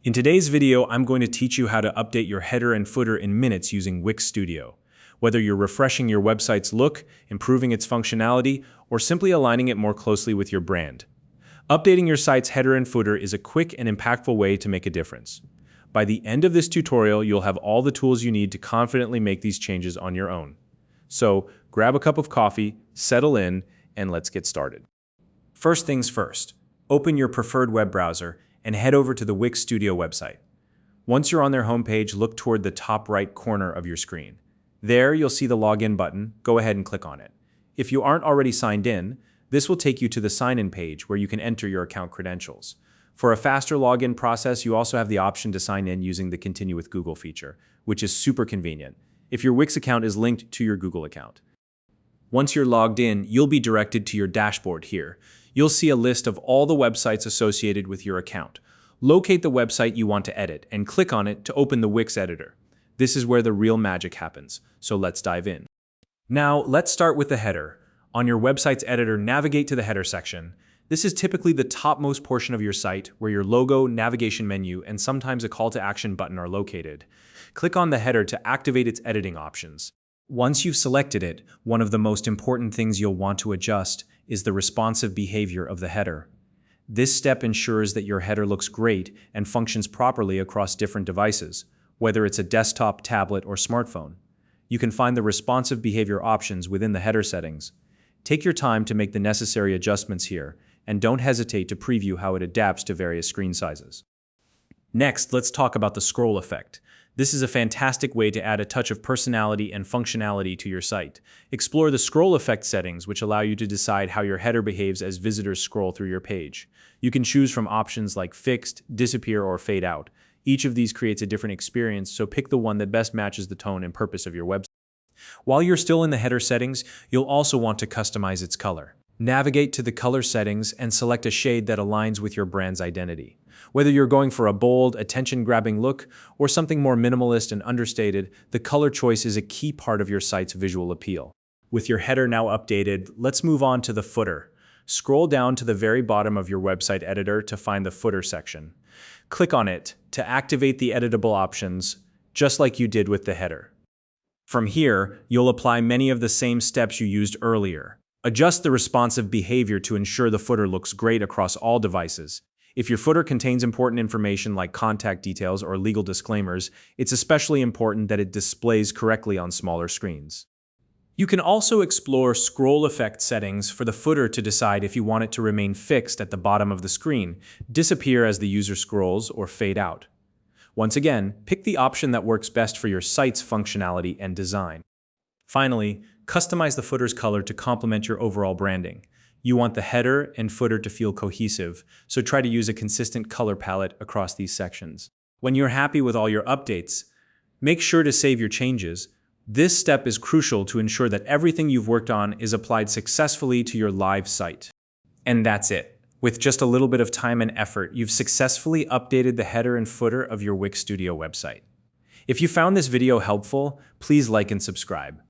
In today's video, I'm going to teach you how to update your header and footer in minutes using Wix Studio. Whether you're refreshing your website's look, improving its functionality, or simply aligning it more closely with your brand. Updating your site's header and footer is a quick and impactful way to make a difference. By the end of this tutorial, you'll have all the tools you need to confidently make these changes on your own. So, grab a cup of coffee, settle in, and let's get started. First things first, open your preferred web browser and head over to the Wix Studio website. Once you're on their homepage, look toward the top right corner of your screen. There, you'll see the Login button. Go ahead and click on it. If you aren't already signed in, this will take you to the sign-in page where you can enter your account credentials. For a faster login process, you also have the option to sign in using the Continue with Google feature, which is super convenient if your Wix account is linked to your Google account. Once you're logged in, you'll be directed to your dashboard here. You'll see a list of all the websites associated with your account. Locate the website you want to edit and click on it to open the Wix editor. This is where the real magic happens, so let's dive in. Now, let's start with the header. On your website's editor, navigate to the header section. This is typically the topmost portion of your site where your logo, navigation menu, and sometimes a call to action button are located. Click on the header to activate its editing options. Once you've selected it, one of the most important things you'll want to adjust is the responsive behavior of the header. This step ensures that your header looks great and functions properly across different devices, whether it's a desktop, tablet, or smartphone. You can find the responsive behavior options within the header settings. Take your time to make the necessary adjustments here, and don't hesitate to preview how it adapts to various screen sizes. Next, let's talk about the scroll effect. This is a fantastic way to add a touch of personality and functionality to your site. Explore the scroll effect settings, which allow you to decide how your header behaves as visitors scroll through your page. You can choose from options like fixed, disappear, or fade out. Each of these creates a different experience, so pick the one that best matches the tone and purpose of your website. While you're still in the header settings, you'll also want to customize its color. Navigate to the color settings and select a shade that aligns with your brand's identity. Whether you're going for a bold, attention-grabbing look or something more minimalist and understated, the color choice is a key part of your site's visual appeal. With your header now updated, let's move on to the footer. Scroll down to the very bottom of your website editor to find the footer section. Click on it to activate the editable options, just like you did with the header. From here, you'll apply many of the same steps you used earlier. Adjust the responsive behavior to ensure the footer looks great across all devices. If your footer contains important information like contact details or legal disclaimers, it's especially important that it displays correctly on smaller screens. You can also explore scroll effect settings for the footer to decide if you want it to remain fixed at the bottom of the screen, disappear as the user scrolls, or fade out. Once again, pick the option that works best for your site's functionality and design. Finally, customize the footer's color to complement your overall branding. You want the header and footer to feel cohesive, so try to use a consistent color palette across these sections. When you're happy with all your updates, make sure to save your changes. This step is crucial to ensure that everything you've worked on is applied successfully to your live site. And that's it. With just a little bit of time and effort, you've successfully updated the header and footer of your Wix Studio website. If you found this video helpful, please like and subscribe.